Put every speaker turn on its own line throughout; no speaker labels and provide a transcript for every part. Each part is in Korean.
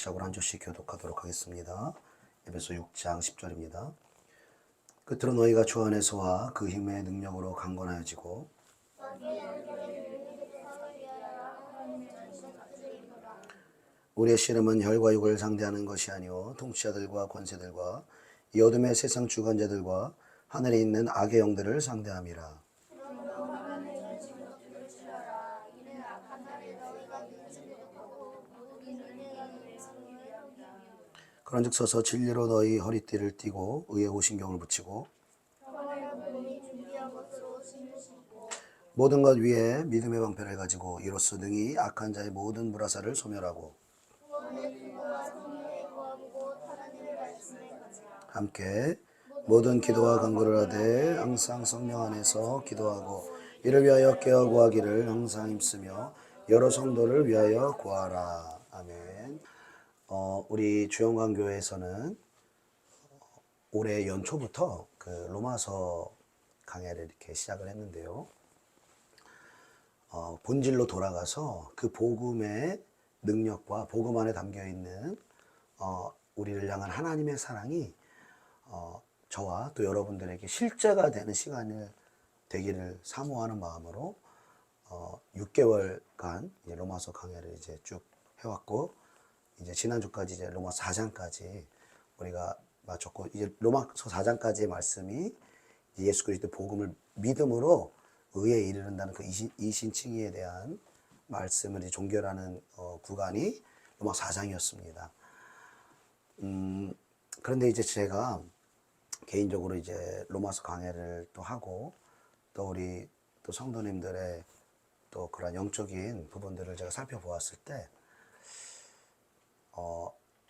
시작으로 한 절씩 교독하도록 하겠습니다. 에베소 6장 10절입니다. 끝으로 너희가 주 안에서와 그 힘의 능력으로 강건하여지고 우리의 씨름은 혈과 육을 상대하는 것이 아니요 통치자들과 권세들과 이 어둠의 세상 주관자들과 하늘에 있는 악의 영들을 상대함이라. 그런즉 서서 진리로 너희 허리띠를 띠고 의의 호신경을 붙이고 모든 것 위에 믿음의 방패를 가지고 이로써 능히 악한 자의 모든 불화살을 소멸하고 함께 모든 기도와 간구를 하되 항상 성령 안에서 기도하고 이를 위하여 깨어 구하기를 항상 힘쓰며 여러 성도를 위하여 구하라. 아멘. 우리 주영광교회에서는 올해 연초부터 그 로마서 강해를 이렇게 시작을 했는데요. 본질로 돌아가서 그 복음의 능력과 복음 안에 담겨 있는 우리를 향한 하나님의 사랑이 저와 또 여러분들에게 실제가 되는 시간을 되기를 사모하는 마음으로 6개월간 로마서 강해를 이제 쭉 해왔고, 이제 지난주까지 이제 로마서 4장까지 우리가 마쳤고, 이제 로마서 4장까지의 말씀이 예수 그리스도 복음을 믿음으로 의에 이르는다는 그 이신칭의에 대한 말씀을 이제 종결하는 구간이 로마서 4장이었습니다. 그런데 이제 제가 개인적으로 이제 로마서 강해를 또 하고, 또 우리 또 성도님들의 또 그런 영적인 부분들을 제가 살펴보았을 때,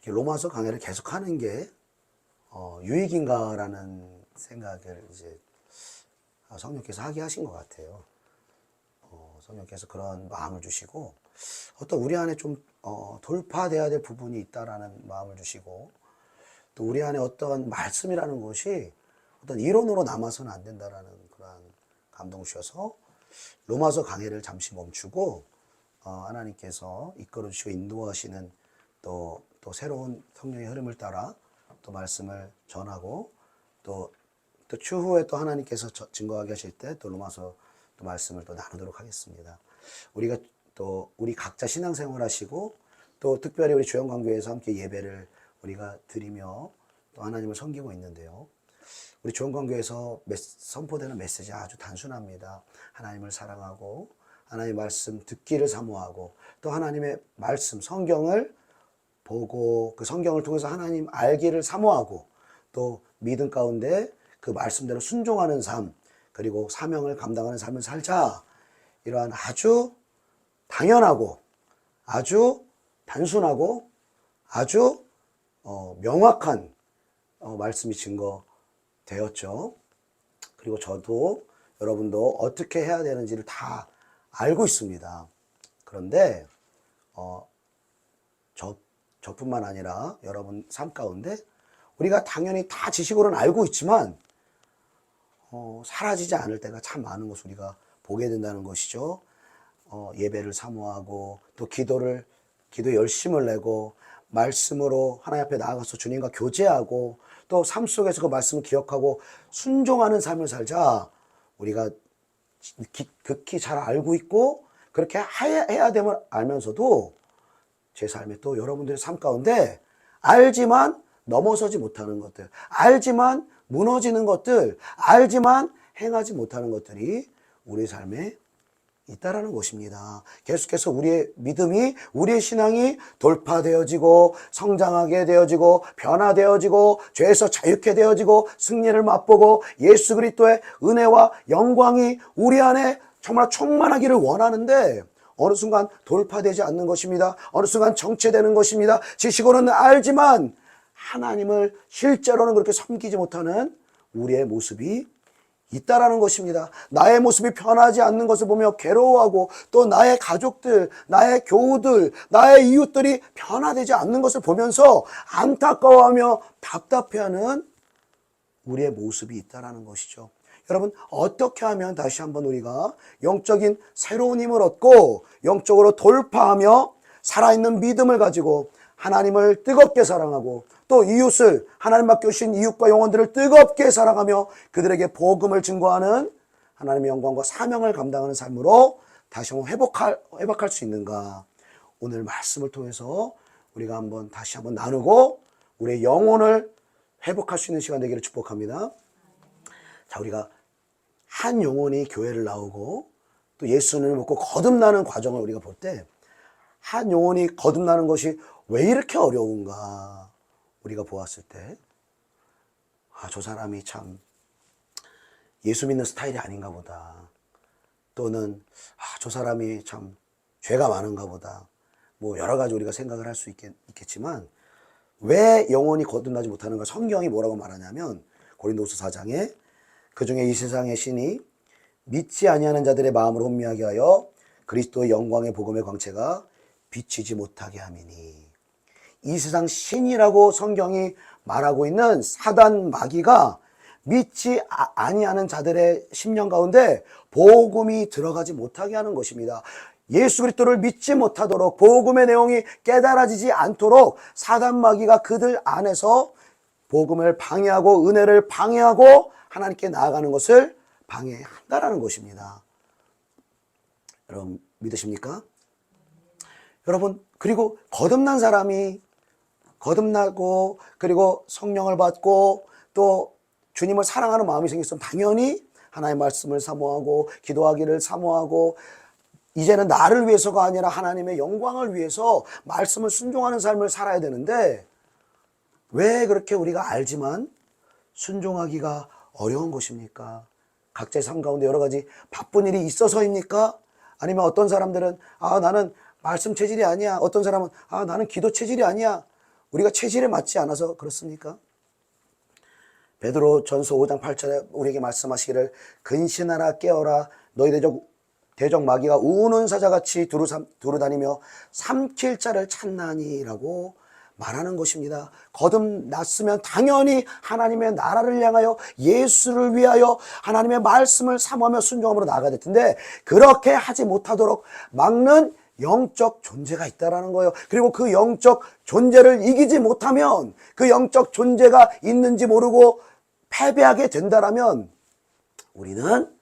로마서 강해를 계속 하는 게 유익인가라는 생각을 이제 성령께서 하게 하신 것 같아요. 성령께서 그런 마음을 주시고, 어떤 우리 안에 좀 돌파돼야 될 부분이 있다라는 마음을 주시고, 또 우리 안에 어떤 말씀이라는 것이 어떤 이론으로 남아서는 안 된다라는 그런 감동 주셔서 로마서 강해를 잠시 멈추고 하나님께서 이끌어 주시고 인도하시는 또 새로운 성령의 흐름을 따라 또 말씀을 전하고 또 추후에 또 하나님께서 증거하게 하실 때 또 로마서 또 말씀을 또 나누도록 하겠습니다. 우리가 또 우리 각자 신앙생활 하시고 또 특별히 우리 주영광교회에서 함께 예배를 우리가 드리며 또 하나님을 섬기고 있는데요. 우리 주영광교회에서 선포되는 메시지 아주 단순합니다. 하나님을 사랑하고 하나님의 말씀 듣기를 사모하고 또 하나님의 말씀 성경을 보고 그 성경을 통해서 하나님 알기를 사모하고 또 믿음 가운데 그 말씀대로 순종하는 삶, 그리고 사명을 감당하는 삶을 살자. 이러한 아주 당연하고 아주 단순하고 아주 명확한 말씀이 증거되었죠. 그리고 저도 여러분도 어떻게 해야 되는지를 다 알고 있습니다. 그런데 저뿐만 아니라 여러분 삶 가운데 우리가 당연히 다 지식으로는 알고 있지만 사라지지 않을 때가 참 많은 것을 우리가 보게 된다는 것이죠. 예배를 사모하고 또 기도에 열심을 내고 말씀으로 하나님 앞에 나아가서 주님과 교제하고 또 삶 속에서 그 말씀을 기억하고 순종하는 삶을 살자. 우리가 극히 잘 알고 있고 그렇게 해야 됨을 알면서도 제 삶에 또 여러분들의 삶 가운데 알지만 넘어서지 못하는 것들, 알지만 무너지는 것들, 알지만 행하지 못하는 것들이 우리 삶에 있다라는 것입니다. 계속해서 우리의 믿음이, 우리의 신앙이 돌파되어지고 성장하게 되어지고 변화되어지고 죄에서 자유케 되어지고 승리를 맛보고 예수 그리스도의 은혜와 영광이 우리 안에 정말 충만하기를 원하는데 어느 순간 돌파되지 않는 것입니다. 어느 순간 정체되는 것입니다. 지식으로는 알지만 하나님을 실제로는 그렇게 섬기지 못하는 우리의 모습이 있다라는 것입니다. 나의 모습이 변하지 않는 것을 보며 괴로워하고 또 나의 가족들, 나의 교우들, 나의 이웃들이 변화되지 않는 것을 보면서 안타까워하며 답답해하는 우리의 모습이 있다라는 것이죠. 여러분, 어떻게 하면 다시 한번 우리가 영적인 새로운 힘을 얻고 영적으로 돌파하며 살아있는 믿음을 가지고 하나님을 뜨겁게 사랑하고 또 이웃을 하나님 맡겨주신 이웃과 영혼들을 뜨겁게 사랑하며 그들에게 복음을 증거하는 하나님의 영광과 사명을 감당하는 삶으로 다시 한번 회복할 수 있는가. 오늘 말씀을 통해서 우리가 다시 한번 나누고 우리의 영혼을 회복할 수 있는 시간 되기를 축복합니다. 자, 우리가 한 영혼이 교회를 나오고 또 예수님을 믿고 거듭나는 과정을 우리가 볼 때 한 영혼이 거듭나는 것이 왜 이렇게 어려운가 우리가 보았을 때 저 사람이 참 예수 믿는 스타일이 아닌가 보다. 또는 저 사람이 참 죄가 많은가 보다. 뭐 여러 가지 우리가 생각을 할 수 있겠지만 왜 영혼이 거듭나지 못하는가. 성경이 뭐라고 말하냐면 고린도후서 4장에 그중에 이 세상의 신이 믿지 아니하는 자들의 마음을 혼미하게 하여 그리스도의 영광의 복음의 광채가 비치지 못하게 함이니. 이 세상 신이라고 성경이 말하고 있는 사단 마귀가 믿지 아니하는 자들의 심령 가운데 복음이 들어가지 못하게 하는 것입니다. 예수 그리스도를 믿지 못하도록 복음의 내용이 깨달아지지 않도록 사단 마귀가 그들 안에서 복음을 방해하고 은혜를 방해하고 하나님께 나아가는 것을 방해한다라는 것입니다. 여러분 믿으십니까? 여러분, 그리고 거듭난 사람이 거듭나고 그리고 성령을 받고 또 주님을 사랑하는 마음이 생겼으면 당연히 하나님의 말씀을 사모하고 기도하기를 사모하고 이제는 나를 위해서가 아니라 하나님의 영광을 위해서 말씀을 순종하는 삶을 살아야 되는데 왜 그렇게 우리가 알지만 순종하기가 어려운 것입니까? 각자의 삶 가운데 여러 가지 바쁜 일이 있어서입니까? 아니면 어떤 사람들은 나는 말씀 체질이 아니야. 어떤 사람은 나는 기도 체질이 아니야. 우리가 체질에 맞지 않아서 그렇습니까? 베드로 전서 5장 8절에 우리에게 말씀하시기를 근신하라 깨어라 너희 대적 마귀가 우는 사자같이 두루다니며 삼킬 자를 찾나니라고 말하는 것입니다. 거듭났으면 당연히 하나님의 나라를 향하여 예수를 위하여 하나님의 말씀을 사모하며 순종함으로 나아가야 될 텐데 그렇게 하지 못하도록 막는 영적 존재가 있다라는 거예요. 그리고 그 영적 존재를 이기지 못하면 그 영적 존재가 있는지 모르고 패배하게 된다라면 우리는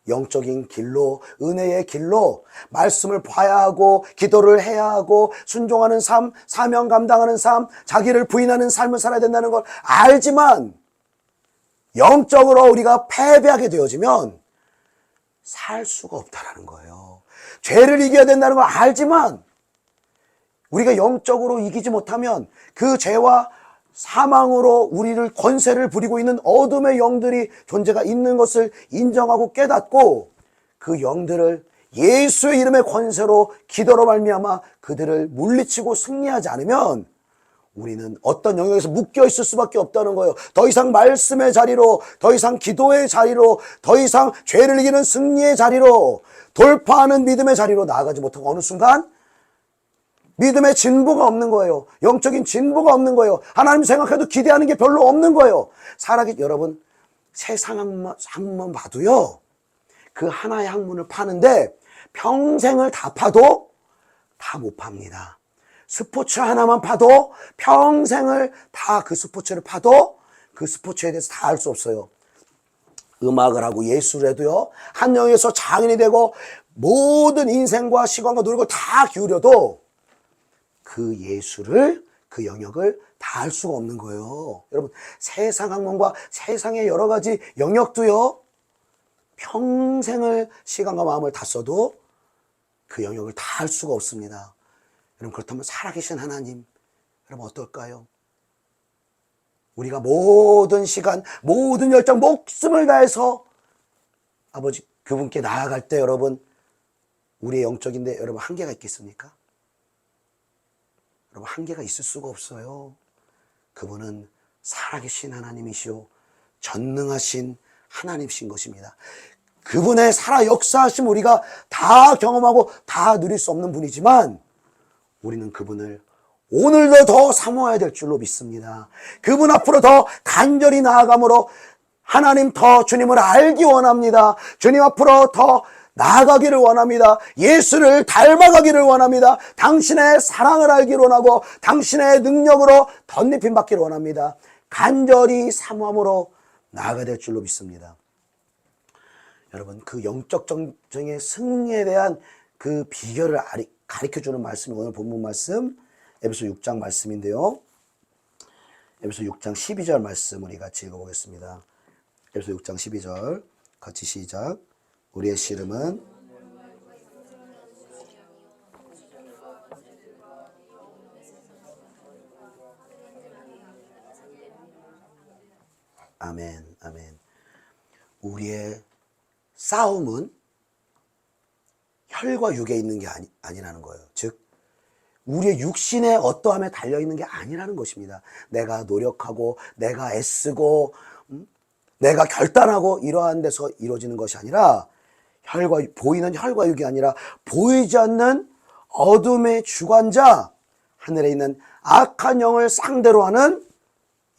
영적인 길로 은혜의 길로 말씀을 봐야 하고 기도를 해야 하고 순종하는 삶, 사명 감당하는 삶, 자기를 부인하는 삶을 살아야 된다는 걸 알지만 영적으로 우리가 패배하게 되어지면 살 수가 없다라는 거예요. 죄를 이겨야 된다는 걸 알지만 우리가 영적으로 이기지 못하면 그 죄와 사망으로 우리를 권세를 부리고 있는 어둠의 영들이 존재가 있는 것을 인정하고 깨닫고 그 영들을 예수의 이름의 권세로 기도로 말미암아 그들을 물리치고 승리하지 않으면 우리는 어떤 영역에서 묶여 있을 수밖에 없다는 거예요. 더 이상 말씀의 자리로, 더 이상 기도의 자리로, 더 이상 죄를 이기는 승리의 자리로, 돌파하는 믿음의 자리로 나아가지 못하고 어느 순간 믿음의 진보가 없는 거예요. 영적인 진보가 없는 거예요. 하나님 생각해도 기대하는 게 별로 없는 거예요. 여러분 세상 학문 봐도요. 그 하나의 학문을 파는데 평생을 다 파도 다 못 팝니다. 스포츠 하나만 파도 평생을 다 그 스포츠를 파도 그 스포츠에 대해서 다 알 수 없어요. 음악을 하고 예술을 해도요. 한 영역에서 장인이 되고 모든 인생과 시간과 노력을 다 기울여도 그 예술을 그 영역을 다 알 수가 없는 거예요. 여러분 세상 학문과 세상의 여러 가지 영역도요. 평생을 시간과 마음을 다 써도 그 영역을 다 알 수가 없습니다. 여러분 그렇다면 살아계신 하나님 여러분 어떨까요? 우리가 모든 시간 모든 열정 목숨을 다해서 아버지 그분께 나아갈 때 여러분 우리의 영적인데 여러분 한계가 있겠습니까? 여러분 한계가 있을 수가 없어요. 그분은 살아계신 하나님이시오 전능하신 하나님이신 것입니다. 그분의 살아 역사하심 우리가 다 경험하고 다 누릴 수 없는 분이지만 우리는 그분을 오늘도 더 사모해야 될 줄로 믿습니다. 그분 앞으로 더 간절히 나아감으로 하나님 더 주님을 알기 원합니다. 주님 앞으로 더 나아가기를 원합니다. 예수를 닮아가기를 원합니다. 당신의 사랑을 알기를 원하고 당신의 능력으로 덧입힘 받기를 원합니다. 간절히 사모함으로 나아가야 될 줄로 믿습니다. 여러분, 그 영적 전쟁의 승리에 대한 그 비결을 가르쳐주는 말씀이 오늘 본문 말씀 에베소 6장 말씀인데요. 에베소 6장 12절 말씀 우리 같이 읽어보겠습니다. 에베소 6장 12절 같이 시작. 우리의 씨름은 아멘, 아멘. 우리의 싸움은 혈과 육에 있는 게 아니라는 거예요. 즉 우리의 육신의 어떠함에 달려있는 게 아니라는 것입니다. 내가 노력하고 내가 애쓰고 내가 결단하고 이러한 데서 이루어지는 것이 아니라 보이는 혈과 육이 아니라 보이지 않는 어둠의 주관자, 하늘에 있는 악한 영을 상대로 하는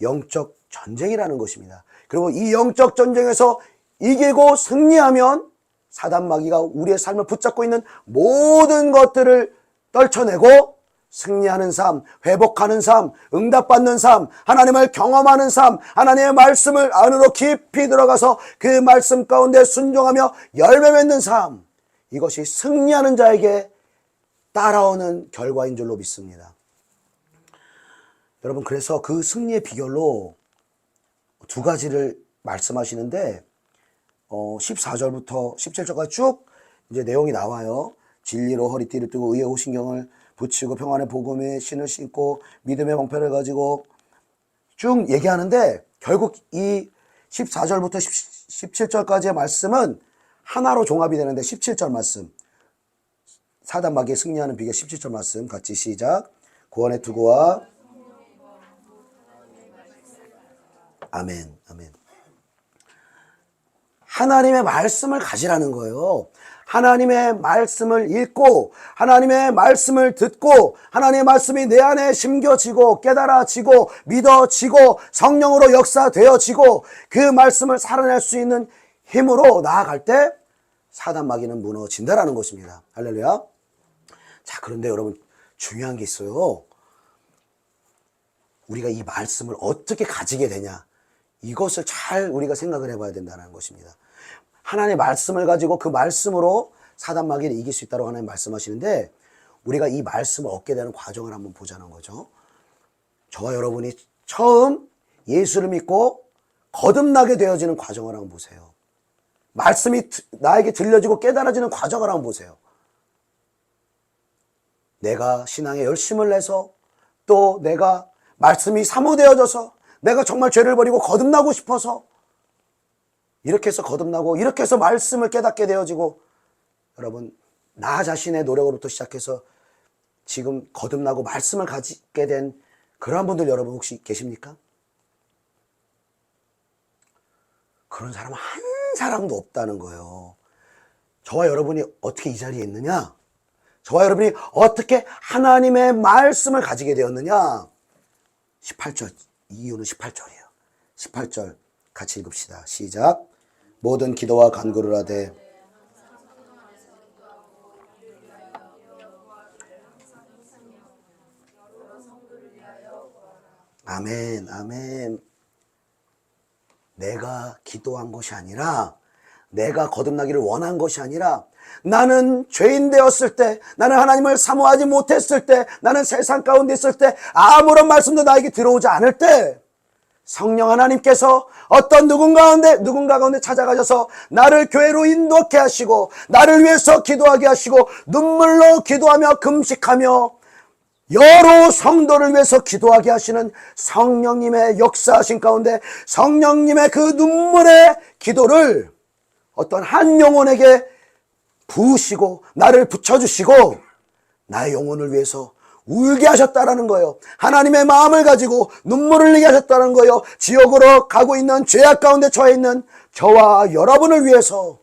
영적 전쟁이라는 것입니다. 그리고 이 영적 전쟁에서 이기고 승리하면 사단 마귀가 우리의 삶을 붙잡고 있는 모든 것들을 떨쳐내고 승리하는 삶, 회복하는 삶, 응답받는 삶, 하나님을 경험하는 삶, 하나님의 말씀을 안으로 깊이 들어가서 그 말씀 가운데 순종하며 열매 맺는 삶, 이것이 승리하는 자에게 따라오는 결과인 줄로 믿습니다. 여러분, 그래서 그 승리의 비결로 두 가지를 말씀하시는데 14절부터 17절까지 쭉 이제 내용이 나와요. 진리로 허리띠를 뜨고 의의 호신경을 붙이고 평안의 복음의 신을 신고 믿음의 방패를 가지고 쭉 얘기하는데, 결국 이 14절부터 17절까지의 말씀은 하나로 종합이 되는데 17절 말씀, 사단 마귀에 승리하는 비결 17절 말씀 같이 시작. 구원의 투구와 아멘, 아멘. 하나님의 말씀을 가지라는 거예요. 하나님의 말씀을 읽고 하나님의 말씀을 듣고 하나님의 말씀이 내 안에 심겨지고 깨달아지고 믿어지고 성령으로 역사되어지고 그 말씀을 살아낼 수 있는 힘으로 나아갈 때 사단 마귀는 무너진다라는 것입니다. 할렐루야. 자, 그런데 여러분, 중요한 게 있어요. 우리가 이 말씀을 어떻게 가지게 되냐, 이것을 잘 우리가 생각을 해봐야 된다는 것입니다. 하나님의 말씀을 가지고 그 말씀으로 사단 마귀를 이길 수 있다고 하나님 말씀하시는데, 우리가 이 말씀을 얻게 되는 과정을 한번 보자는 거죠. 저와 여러분이 처음 예수를 믿고 거듭나게 되어지는 과정을 한번 보세요. 말씀이 나에게 들려지고 깨달아지는 과정을 한번 보세요. 내가 신앙에 열심을 내서, 또 내가 말씀이 사모되어져서, 내가 정말 죄를 버리고 거듭나고 싶어서 이렇게 해서 거듭나고, 이렇게 해서 말씀을 깨닫게 되어지고, 여러분, 나 자신의 노력으로부터 시작해서 지금 거듭나고 말씀을 가지게 된 그러한 분들 여러분 혹시 계십니까? 그런 사람은 한 사람도 없다는 거예요. 저와 여러분이 어떻게 이 자리에 있느냐? 저와 여러분이 어떻게 하나님의 말씀을 가지게 되었느냐? 18절, 이유는 18절이에요. 18절 같이 읽읍시다. 시작. 모든 기도와 간구를 하되 아멘, 아멘. 내가 기도한 것이 아니라, 내가 거듭나기를 원한 것이 아니라, 나는 죄인 되었을 때, 나는 하나님을 사모하지 못했을 때, 나는 세상 가운데 있을 때, 아무런 말씀도 나에게 들어오지 않을 때, 성령 하나님께서 어떤 누군가 가운데 찾아가셔서 나를 교회로 인도케 하시고, 나를 위해서 기도하게 하시고, 눈물로 기도하며 금식하며 여러 성도를 위해서 기도하게 하시는 성령님의 역사하신 가운데, 성령님의 그 눈물의 기도를 어떤 한 영혼에게 부으시고 나를 붙여주시고 나의 영혼을 위해서 울게 하셨다라는 거예요. 하나님의 마음을 가지고 눈물을 흘리게 하셨다는 거예요. 지옥으로 가고 있는, 죄악 가운데 처해 있는 저와 여러분을 위해서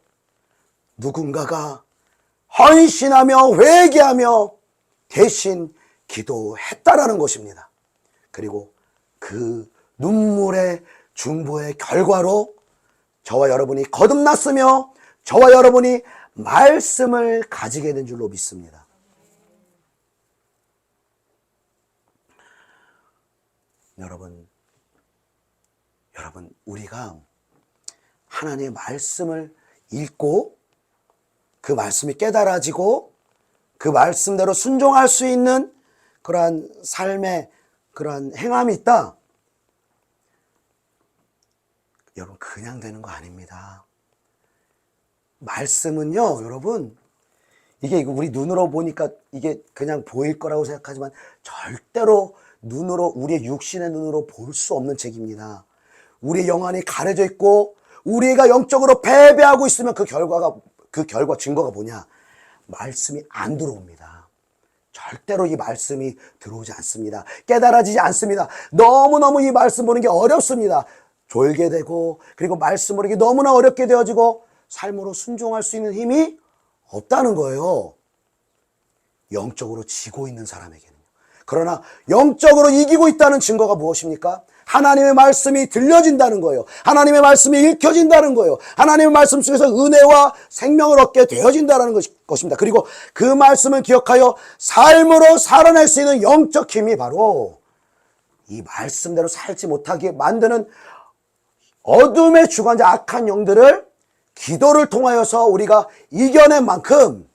누군가가 헌신하며 회개하며 대신 기도했다라는 것입니다. 그리고 그 눈물의 중보의 결과로 저와 여러분이 거듭났으며, 저와 여러분이 말씀을 가지게 된 줄로 믿습니다. 여러분, 우리가 하나님의 말씀을 읽고 그 말씀이 깨달아지고 그 말씀대로 순종할 수 있는 그러한 삶의 그러한 행함이 있다. 여러분, 그냥 되는 거 아닙니다. 말씀은요, 여러분, 이게 우리 눈으로 보니까 이게 그냥 보일 거라고 생각하지만 절대로 눈으로, 우리의 육신의 눈으로 볼 수 없는 책입니다. 우리의 영안이 가려져 있고 우리가 영적으로 패배하고 있으면 그 증거가 뭐냐? 말씀이 안 들어옵니다. 절대로 이 말씀이 들어오지 않습니다. 깨달아지지 않습니다. 너무너무 이 말씀 보는 게 어렵습니다. 졸게 되고, 그리고 말씀 보는 게 너무나 어렵게 되어지고 삶으로 순종할 수 있는 힘이 없다는 거예요. 영적으로 지고 있는 사람에게는요. 그러나 영적으로 이기고 있다는 증거가 무엇입니까? 하나님의 말씀이 들려진다는 거예요. 하나님의 말씀이 읽혀진다는 거예요. 하나님의 말씀 속에서 은혜와 생명을 얻게 되어진다는 것입니다. 그리고 그 말씀을 기억하여 삶으로 살아낼 수 있는 영적 힘이 바로 이 말씀대로 살지 못하게 만드는 어둠의 주관자 악한 영들을 기도를 통하여서 우리가 이겨낸 만큼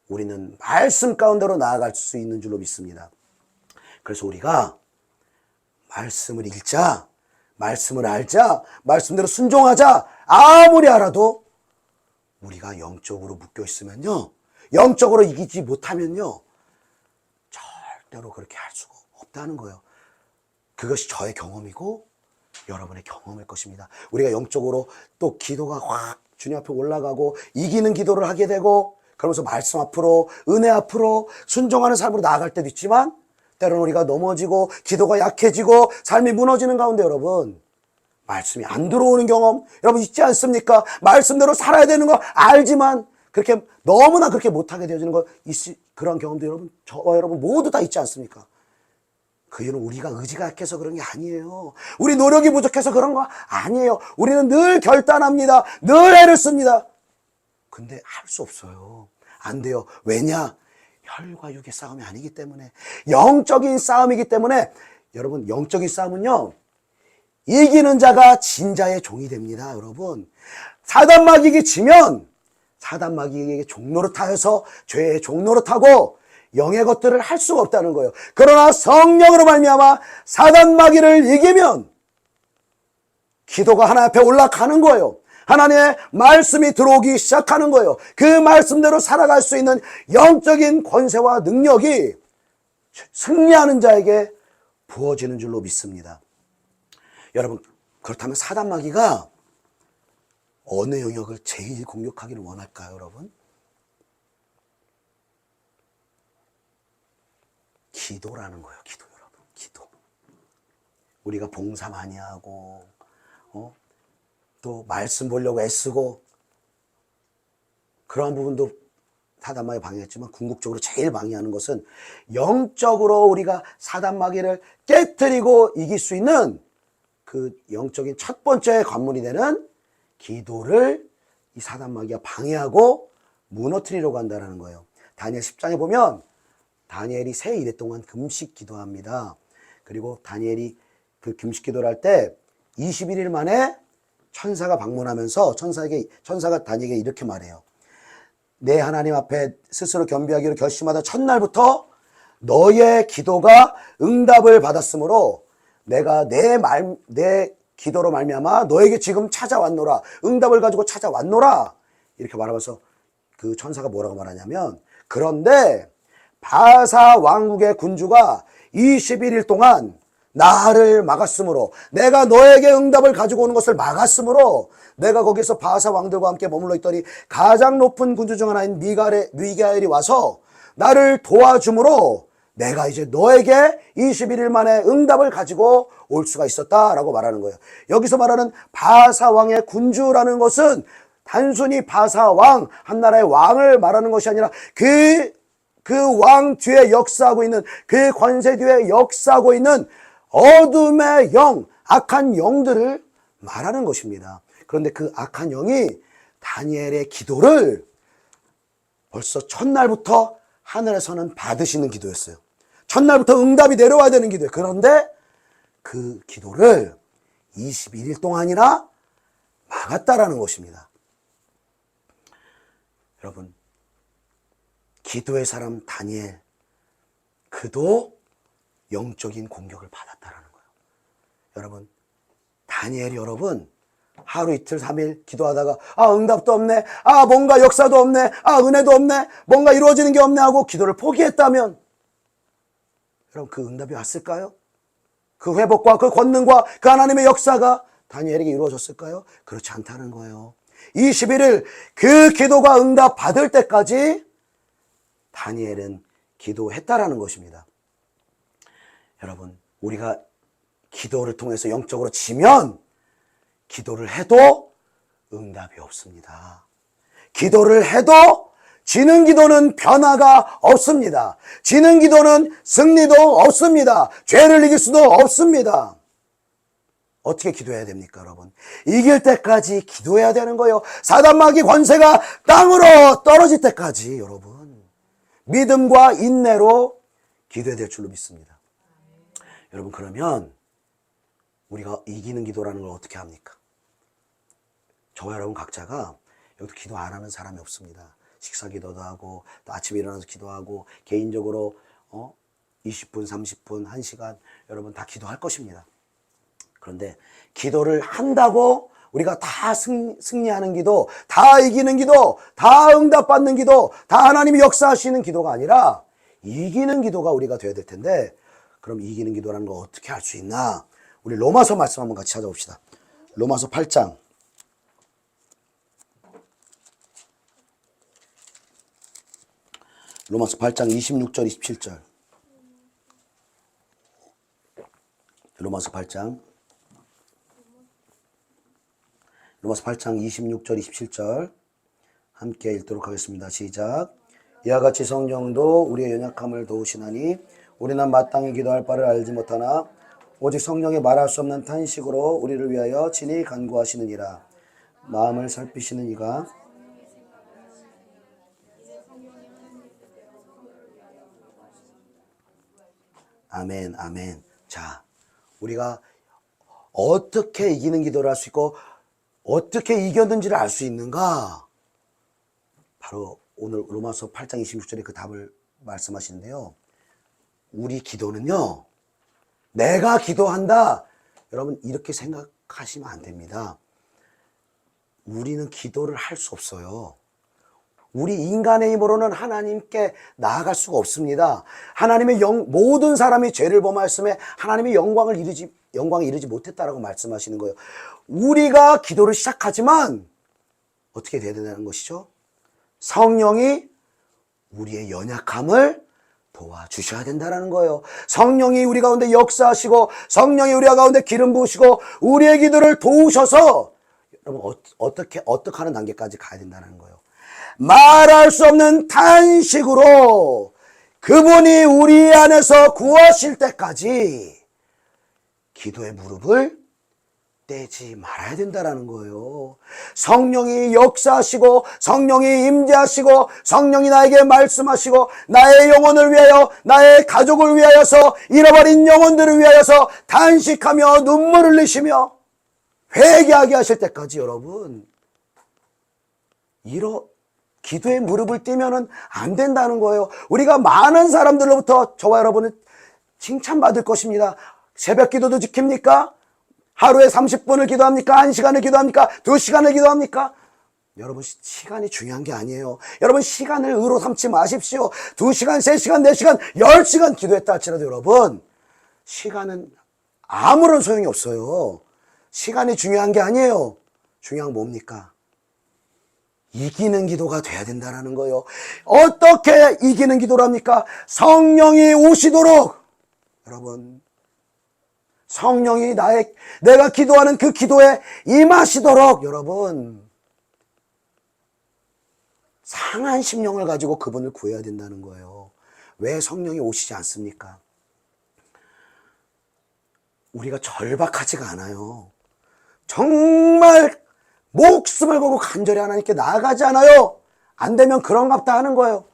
우리는 말씀 가운데로 나아갈 수 있는 줄로 믿습니다. 그래서 우리가 말씀을 읽자, 말씀을 알자, 말씀대로 순종하자. 아무리 알아도 우리가 영적으로 묶여 있으면요, 영적으로 이기지 못하면요, 절대로 그렇게 할 수가 없다는 거예요. 그것이 저의 경험이고 여러분의 경험일 것입니다. 우리가 영적으로 또 기도가 확 주님 앞에 올라가고 이기는 기도를 하게 되고 그러면서 말씀 앞으로, 은혜 앞으로 순종하는 삶으로 나아갈 때도 있지만 때로는 우리가 넘어지고 기도가 약해지고 삶이 무너지는 가운데 여러분, 말씀이 안 들어오는 경험 여러분 있지 않습니까? 말씀대로 살아야 되는 거 알지만 그렇게 너무나 그렇게 못하게 되어지는 거, 그런 경험도 여러분, 저와 여러분 모두 다 있지 않습니까? 그 이유는 우리가 의지가 약해서 그런 게 아니에요. 우리 노력이 부족해서 그런 거 아니에요. 우리는 늘 결단합니다. 늘 애를 씁니다. 근데 할 수 없어요. 안 돼요. 왜냐? 혈과 육의 싸움이 아니기 때문에, 영적인 싸움이기 때문에. 여러분, 영적인 싸움은요, 이기는 자가 진 자의 종이 됩니다. 여러분, 사단 마귀에게 지면 사단 마귀에게 종노릇하여서 죄의 종노릇하고 영의 것들을 할 수가 없다는 거예요. 그러나 성령으로 말미암아 사단 마귀를 이기면 기도가 하나님 앞에 올라가는 거예요. 하나님의 말씀이 들어오기 시작하는 거예요. 그 말씀대로 살아갈 수 있는 영적인 권세와 능력이 승리하는 자에게 부어지는 줄로 믿습니다. 여러분, 그렇다면 사단 마귀가 어느 영역을 제일 공격하기를 원할까요, 여러분? 기도라는 거예요. 기도, 여러분. 기도. 우리가 봉사 많이 하고 또 말씀 보려고 애쓰고 그러한 부분도 사단 마귀 방해했지만 궁극적으로 제일 방해하는 것은 영적으로 우리가 사단 마귀를 깨트리고 이길 수 있는 그 영적인 첫 번째 관문이 되는 기도를 이 사단 마귀가 방해하고 무너뜨리려고 한다는 거예요. 다니엘 10장에 보면 다니엘이 새 이래 동안 금식 기도합니다. 그리고 다니엘이 그 금식 기도를 할 때 21일 만에 천사가 방문하면서 천사가 다니엘에게 이렇게 말해요. 내 하나님 앞에 스스로 겸비하기로 결심하던 첫날부터 너의 기도가 응답을 받았으므로 내가 내 기도로 말미암아 너에게 지금 찾아왔노라. 응답을 가지고 찾아왔노라. 이렇게 말하면서 그 천사가 뭐라고 말하냐면, 그런데 바사 왕국의 군주가 21일 동안 나를 막았으므로, 내가 너에게 응답을 가지고 오는 것을 막았으므로 내가 거기서 바사 왕들과 함께 머물러 있더니 가장 높은 군주 중 하나인 미가엘이 와서 나를 도와주므로 내가 이제 너에게 21일 만에 응답을 가지고 올 수가 있었다라고 말하는 거예요. 여기서 말하는 바사 왕의 군주라는 것은 단순히 바사 왕, 한 나라의 왕을 말하는 것이 아니라 그 왕 뒤에 역사하고 있는, 그 권세 뒤에 역사하고 있는 어둠의 영, 악한 영들을 말하는 것입니다. 그런데 그 악한 영이 다니엘의 기도를 벌써 첫날부터 하늘에서는 받으시는 기도였어요. 첫날부터 응답이 내려와야 되는 기도예요. 그런데 그 기도를 21일 동안이나 막았다라는 것입니다. 여러분, 기도의 사람 다니엘, 그도 영적인 공격을 받았다라는 거예요. 여러분, 다니엘이 여러분 하루 이틀 3일 기도하다가 응답도 없네, 뭔가 역사도 없네, 은혜도 없네, 뭔가 이루어지는 게 없네 하고 기도를 포기했다면 여러분 그 응답이 왔을까요? 그 회복과 그 권능과 그 하나님의 역사가 다니엘에게 이루어졌을까요? 그렇지 않다는 거예요. 21일 그 기도가 응답 받을 때까지 다니엘은 기도했다라는 것입니다. 여러분, 우리가 기도를 통해서 영적으로 지면 기도를 해도 응답이 없습니다. 기도를 해도 지는 기도는 변화가 없습니다. 지는 기도는 승리도 없습니다. 죄를 이길 수도 없습니다. 어떻게 기도해야 됩니까, 여러분? 이길 때까지 기도해야 되는 거예요. 사단 마귀 권세가 땅으로 떨어질 때까지 여러분 믿음과 인내로 기도해야 될 줄로 믿습니다. 여러분, 그러면 우리가 이기는 기도라는 걸 어떻게 합니까? 저와 여러분 각자가 여기도 기도 안 하는 사람이 없습니다. 식사 기도도 하고 또 아침에 일어나서 기도하고 개인적으로 20분, 30분, 1시간 여러분 다 기도할 것입니다. 그런데 기도를 한다고 우리가 다 승리하는 기도, 다 이기는 기도, 다 응답받는 기도, 다 하나님이 역사하시는 기도가 아니라 이기는 기도가 우리가 되어야 될 텐데, 그럼 이기는 기도라는 걸 어떻게 할 수 있나? 우리 로마서 말씀 한번 같이 찾아봅시다. 로마서 8장. 로마서 8장 26절 27절. 로마서 8장 26절 27절 함께 읽도록 하겠습니다. 시작. 이와 같이 성령도 우리의 연약함을 도우시나니 우리는 마땅히 기도할 바를 알지 못하나 오직 성령의 말할 수 없는 탄식으로 우리를 위하여 친히 간구하시느니라. 마음을 살피시는 이가 아멘, 아멘. 자, 우리가 어떻게 이기는 기도를 할 수 있고 어떻게 이겼는지를 알 수 있는가? 바로 오늘 로마서 8장 26절에 그 답을 말씀하시는데요. 우리 기도는요, 내가 기도한다. 여러분, 이렇게 생각하시면 안 됩니다. 우리는 기도를 할 수 없어요. 우리 인간의 힘으로는 하나님께 나아갈 수가 없습니다. 하나님의 모든 사람이 죄를 범하였음에 하나님의 영광을 이루지 못했다라고 말씀하시는 거예요. 우리가 기도를 시작하지만 어떻게 돼야 된다는 것이죠? 성령이 우리의 연약함을 도와주셔야 된다는 거예요. 성령이 우리 가운데 역사하시고 성령이 우리 가운데 기름 부으시고 우리의 기도를 도우셔서 여러분 어떻게 하는 단계까지 가야 된다는 거예요. 말할 수 없는 탄식으로 그분이 우리 안에서 구하실 때까지 기도의 무릎을 떼지 말아야 된다는 거예요. 성령이 역사하시고 성령이 임재하시고 성령이 나에게 말씀하시고 나의 영혼을 위하여 나의 가족을 위하여서 잃어버린 영혼들을 위하여서 탄식하며 눈물을 흘리시며 회개하게 하실 때까지 여러분 기도의 무릎을 떼면은 안 된다는 거예요. 우리가 많은 사람들로부터 저와 여러분은 칭찬받을 것입니다. 새벽 기도도 지킵니까? 하루에 30분을 기도합니까? 1시간을 기도합니까? 2시간을 기도합니까? 여러분, 시간이 중요한 게 아니에요. 여러분, 시간을 의로 삼지 마십시오. 2시간, 3시간, 4시간, 10시간 기도했다 할지라도 여러분, 시간은 아무런 소용이 없어요. 시간이 중요한 게 아니에요. 중요한 건 뭡니까? 이기는 기도가 돼야 된다는 거예요. 어떻게 이기는 기도랍니까? 성령이 오시도록 여러분, 성령이 내가 기도하는 그 기도에 임하시도록 여러분 상한 심령을 가지고 그분을 구해야 된다는 거예요. 왜 성령이 오시지 않습니까? 우리가 절박하지가 않아요. 정말 목숨을 걸고 간절히 하나님께 나아가지 않아요. 안 되면 그런갑다 하는 거예요.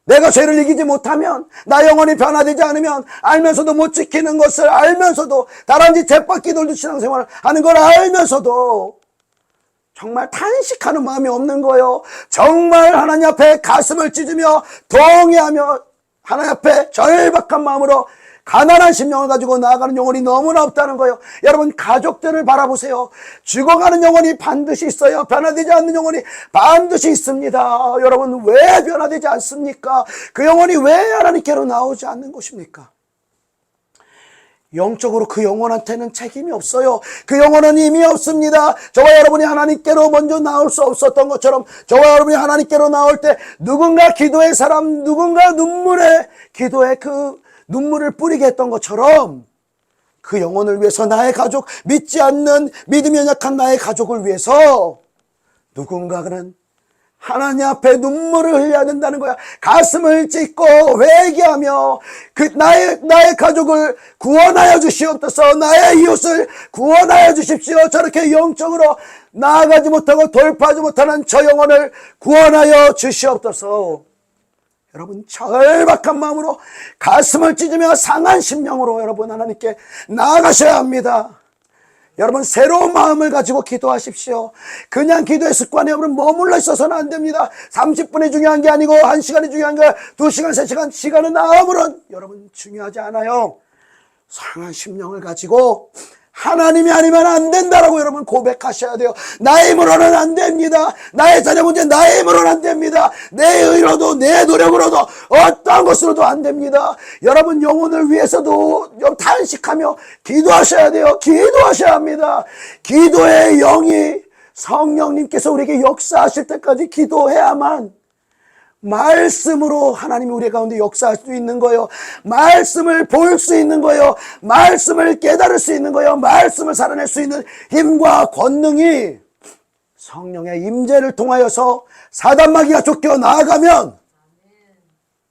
내가 죄를 이기지 못하면, 나 영혼이 변화되지 않으면, 알면서도 못 지키는 것을 알면서도, 다람쥐 쳇바퀴 돌듯 신앙생활을 하는 걸 알면서도 정말 탄식하는 마음이 없는 거예요. 정말 하나님 앞에 가슴을 찢으며 동의하며 하나님 앞에 절박한 마음으로 가난한 심령을 가지고 나아가는 영혼이 너무나 없다는 거예요. 여러분, 가족들을 바라보세요. 죽어가는 영혼이 반드시 있어요. 변화되지 않는 영혼이 반드시 있습니다. 여러분, 왜 변화되지 않습니까? 그 영혼이 왜 하나님께로 나오지 않는 것입니까? 영적으로 그 영혼한테는 책임이 없어요. 그 영혼은 힘이 없습니다. 저와 여러분이 하나님께로 먼저 나올 수 없었던 것처럼, 저와 여러분이 하나님께로 나올 때 누군가 기도의 사람, 누군가 눈물에 기도에 그 눈물을 뿌리게 했던 것처럼, 그 영혼을 위해서, 나의 가족, 믿지 않는 믿음이 연약한 나의 가족을 위해서 누군가는 하나님 앞에 눈물을 흘려야 된다는 거야. 가슴을 찢고 회개하며 나의 가족을 구원하여 주시옵소서, 나의 이웃을 구원하여 주십시오. 저렇게 영적으로 나아가지 못하고 돌파하지 못하는 저 영혼을 구원하여 주시옵소서. 여러분, 절박한 마음으로 가슴을 찢으며 상한 심령으로 여러분 하나님께 나아가셔야 합니다. 여러분, 새로운 마음을 가지고 기도하십시오. 그냥 기도의 습관에 여러분 머물러 있어서는 안 됩니다. 30분이 중요한 게 아니고 1시간이 중요한 거야. 2시간, 3시간, 시간은 아무런 여러분 중요하지 않아요. 상한 심령을 가지고 하나님이 아니면 안 된다라고 여러분 고백하셔야 돼요. 나의 힘으로는 안 됩니다. 나의 자녀 문제 나의 힘으로는 안 됩니다. 내 의로도 내 노력으로도 어떠한 것으로도 안 됩니다. 여러분, 영혼을 위해서도 탄식하며 기도하셔야 돼요. 기도하셔야 합니다. 기도의 영이 성령님께서 우리에게 역사하실 때까지 기도해야만 말씀으로 하나님이 우리 가운데 역사할 수 있는 거예요. 말씀을 볼 수 있는 거예요. 말씀을 깨달을 수 있는 거예요. 말씀을 살아낼 수 있는 힘과 권능이 성령의 임재를 통하여서 사단마귀가 쫓겨 나아가면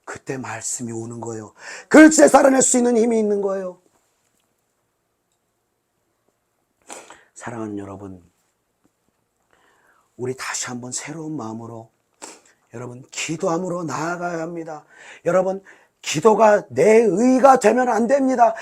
그때 말씀이 오는 거예요. 글쎄 살아낼 수 있는 힘이 있는 거예요. 사랑하는 여러분, 우리 다시 한번 새로운 마음으로 여러분 기도함으로 나아가야 합니다. 여러분, 기도가 내 의가 되면 안 됩니다.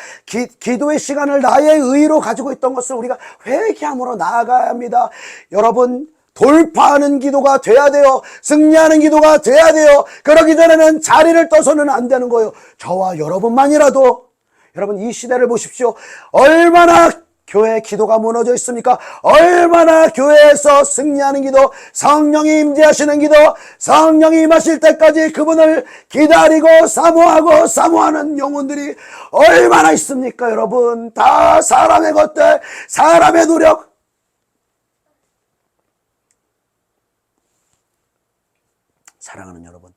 기도의 시간을 나의 의로 가지고 있던 것을 우리가 회개함으로 나아가야 합니다. 여러분, 돌파하는 기도가 돼야 돼요. 승리하는 기도가 돼야 돼요. 그러기 전에는 자리를 떠서는 안 되는 거예요. 저와 여러분만이라도, 여러분 이 시대를 보십시오. 얼마나 교회 기도가 무너져 있습니까? 얼마나 교회에서 승리하는 기도, 성령이 임재하시는 기도, 성령이 임하실 때까지 그분을 기다리고 사모하는 영혼들이 얼마나 있습니까? 여러분, 다 사람의 것들, 사람의 노력. 사랑하는 여러분,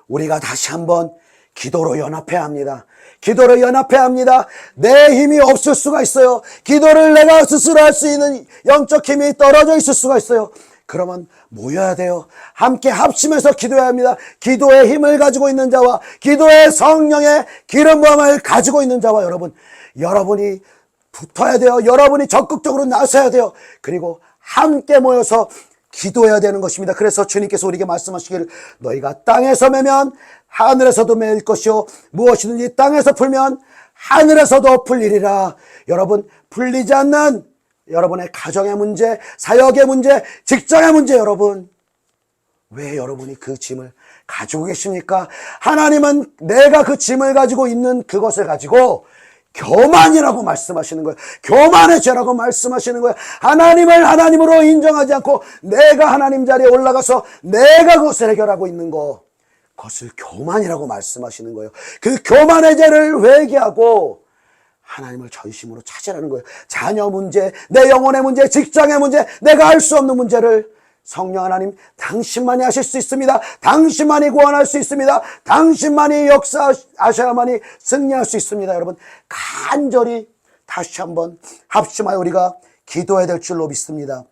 우리가 다시 한번 기도로 연합해야 합니다. 기도를 연합해야 합니다. 내 힘이 없을 수가 있어요. 기도를 내가 스스로 할 수 있는 영적 힘이 떨어져 있을 수가 있어요. 그러면 모여야 돼요. 함께 합심해서 기도해야 합니다. 기도의 힘을 가지고 있는 자와 기도의 성령의 기름 부음을 가지고 있는 자와 여러분이 붙어야 돼요. 여러분이 적극적으로 나서야 돼요. 그리고 함께 모여서 기도해야 되는 것입니다. 그래서 주님께서 우리에게 말씀하시기를, 너희가 땅에서 매면 하늘에서도 매일 것이요, 무엇이든지 땅에서 풀면 하늘에서도 풀리리라. 여러분, 풀리지 않는 여러분의 가정의 문제, 사역의 문제, 직장의 문제, 여러분, 왜 여러분이 그 짐을 가지고 계십니까? 하나님은 내가 그 짐을 가지고 있는 그것을 가지고 교만이라고 말씀하시는 거예요. 교만의 죄라고 말씀하시는 거예요. 하나님을 하나님으로 인정하지 않고 내가 하나님 자리에 올라가서 내가 그것을 해결하고 있는 거, 그것을 교만이라고 말씀하시는 거예요. 그 교만의 죄를 회개하고 하나님을 전심으로 찾으라는 거예요. 자녀 문제, 내 영혼의 문제, 직장의 문제, 내가 할 수 없는 문제를 성령 하나님, 당신만이 하실 수 있습니다. 당신만이 구원할 수 있습니다. 당신만이 역사하셔야만이 승리할 수 있습니다. 여러분, 간절히 다시 한번 합심하여 우리가 기도해야 될 줄로 믿습니다.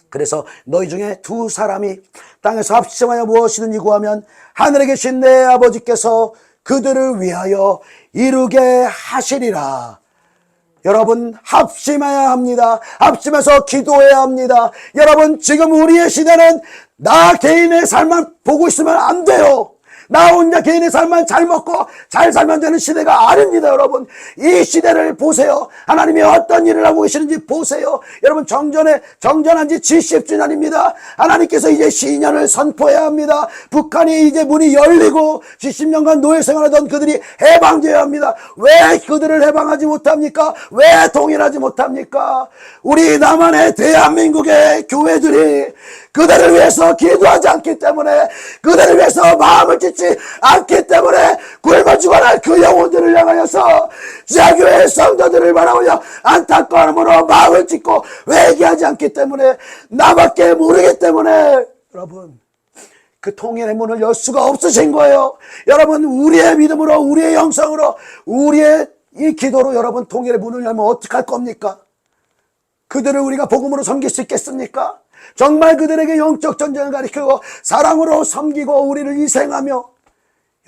그래서 너희 중에 두 사람이 땅에서 합심하여 무엇이든지 구하면 하늘에 계신 내 아버지께서 그들을 위하여 이루게 하시리라. 여러분 합심해야 합니다. 합심해서 기도해야 합니다. 여러분 지금 우리의 시대는 나 개인의 삶만 보고 있으면 안 돼요. 나 혼자 개인의 삶만 잘 먹고 잘 살면 되는 시대가 아닙니다. 여러분 이 시대를 보세요. 하나님이 어떤 일을 하고 계시는지 보세요. 여러분 정전한 지 70주년입니다. 하나님께서 이제 시년을 선포해야 합니다. 북한이 이제 문이 열리고 70년간 노예 생활하던 그들이 해방되어야 합니다. 왜 그들을 해방하지 못합니까? 왜 동일하지 못합니까? 우리 남한의 대한민국의 교회들이 그들을 위해서 기도하지 않기 때문에, 그들을 위해서 마음을 찢지 않기 때문에 굶어 죽어날 그 영혼들을 향하여서 지하교회 성도들을 바라보며 안타까움으로 마음을 찢고 회개하지 않기 때문에, 나밖에 모르기 때문에 여러분 그 통일의 문을 열 수가 없으신 거예요. 여러분 우리의 믿음으로, 우리의 영성으로, 우리의 이 기도로 여러분 통일의 문을 열면 어떡할 겁니까? 그들을 우리가 복음으로 섬길 수 있겠습니까? 정말 그들에게 영적 전쟁을 가리키고 사랑으로 섬기고 우리를 희생하며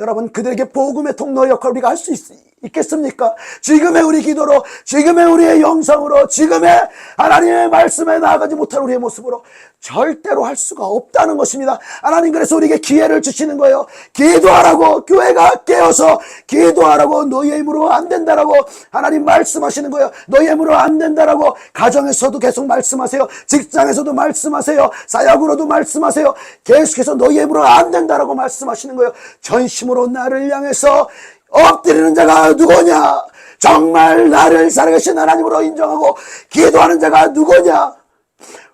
여러분 그들에게 복음의 통로 역할을 우리가 할 수 있겠습니까? 지금의 우리 기도로, 지금의 우리의 영성으로, 지금의 하나님의 말씀에 나아가지 못할 우리의 모습으로 절대로 할 수가 없다는 것입니다. 하나님 그래서 우리에게 기회를 주시는 거예요. 기도하라고, 교회가 깨어서 기도하라고. 너희의 힘으로 안 된다라고 하나님 말씀하시는 거예요. 너희의 힘으로 안 된다라고 가정에서도 계속 말씀하세요. 직장에서도 말씀하세요. 사역으로도 말씀하세요. 계속해서 너희의 힘으로 안 된다라고 말씀하시는 거예요. 전심으로 나를 향해서 엎드리는 자가 누구냐? 정말 나를 살아계신 하나님으로 인정하고 기도하는 자가 누구냐?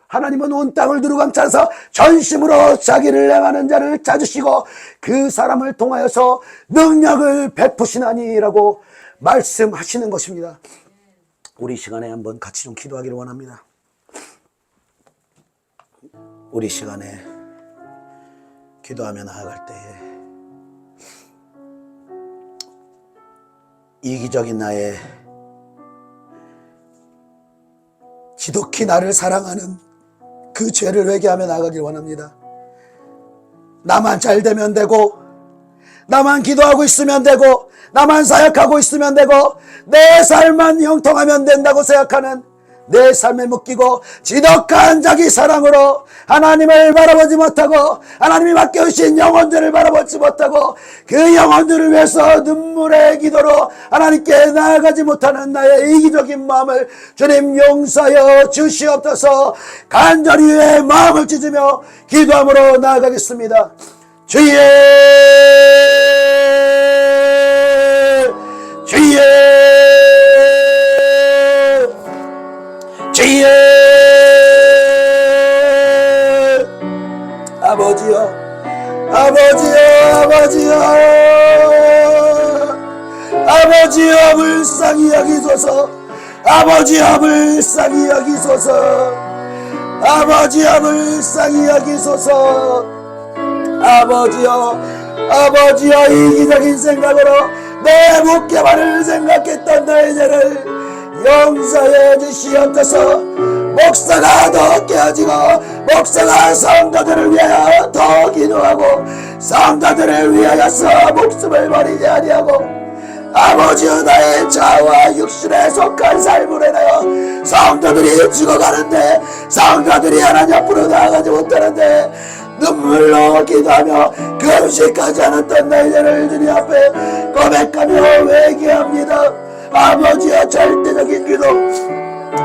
하나님은 온 땅을 두루감싸서 전심으로 자기를 향하는 자를 찾으시고 그 사람을 통하여서 능력을 베푸시나니라고 말씀하시는 것입니다. 우리 시간에 한번 같이 좀 기도하기를 원합니다. 우리 시간에 기도하며 나아갈 때에 이기적인 나의 지독히 나를 사랑하는 그 죄를 회개하며 나가길 원합니다. 나만 잘 되면 되고, 나만 기도하고 있으면 되고, 나만 사역하고 있으면 되고, 내 삶만 형통하면 된다고 생각하는 내 삶에 묶이고 지독한 자기 사랑으로 하나님을 바라보지 못하고 하나님이 맡겨주신 영혼들을 바라보지 못하고 그 영혼들을 위해서 눈물의 기도로 하나님께 나아가지 못하는 나의 이기적인 마음을 주님 용서하여 주시옵소서. 간절히 의 마음을 찢으며 기도함으로 나아가겠습니다. 주의 아버지여, 아버지여 불쌍히 여기소서. 아버지여 불쌍히 여기소서. 아버지여 불쌍히 여기소서. 아버지여 이기적인 생각으로 내 묵게만을 생각했던 너의 죄를 용서해 주시옵소서. 목사가 더 깨어지고 목사가 성도들을 위하여 더 기도하고 성도들을 위하여서 목숨을 버리지 아니하고 아버지여 나의 자아와 육신에 속한 삶을 해내어 성도들이 죽어가는데 성도들이 하나님 앞으로 나아가지 못하는데 눈물로 기도하며 금식하지 않았던 나의 죄를 주님 앞에 고백하며 회개합니다. 아버지여 절대적인 기도,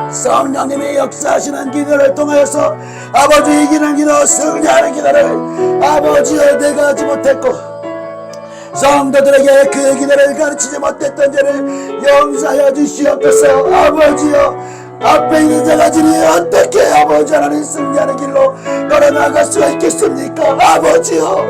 성령님이 역사하시는 기도를 통하여서 아버지 이기는 기도, 승리하는 기도를 아버지여 내가 하지 못했고 성도들에게 그 기도를 가르치지 못했던 죄를 용서하여 주시옵소서. 아버지여 앞에 있는 자가 지니 어떻게 아버지 하나님 승리하는 길로 걸어나갈 수가 있겠습니까? 아버지여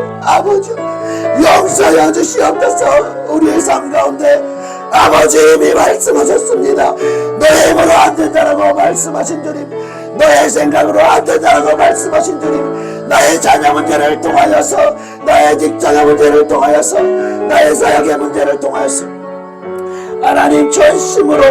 용서하여 주시옵소서. 우리의 삶 가운데 아버지 이미 말씀하셨습니다. 너의 힘으로 안 된다라고 말씀하신 주님, 너의 생각으로 안 된다라고 말씀하신 주님, 나의 자녀 문제를 통하여서, 나의 직장의 문제를 통하여서, 나의 사역의 문제를 통하여서 하나님 전심으로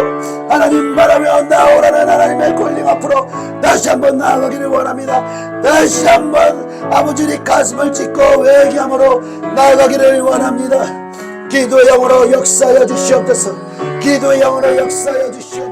하나님 바라며 나오라는 하나님의 권능 앞으로 다시 한번 나아가기를 원합니다. 다시 한번 아버지의 가슴을 찢고 회개함으로 나아가기를 원합니다. 기도의 영으로 역사하여 주시옵소서. 기도의 영으로 역사하여 주시옵소서.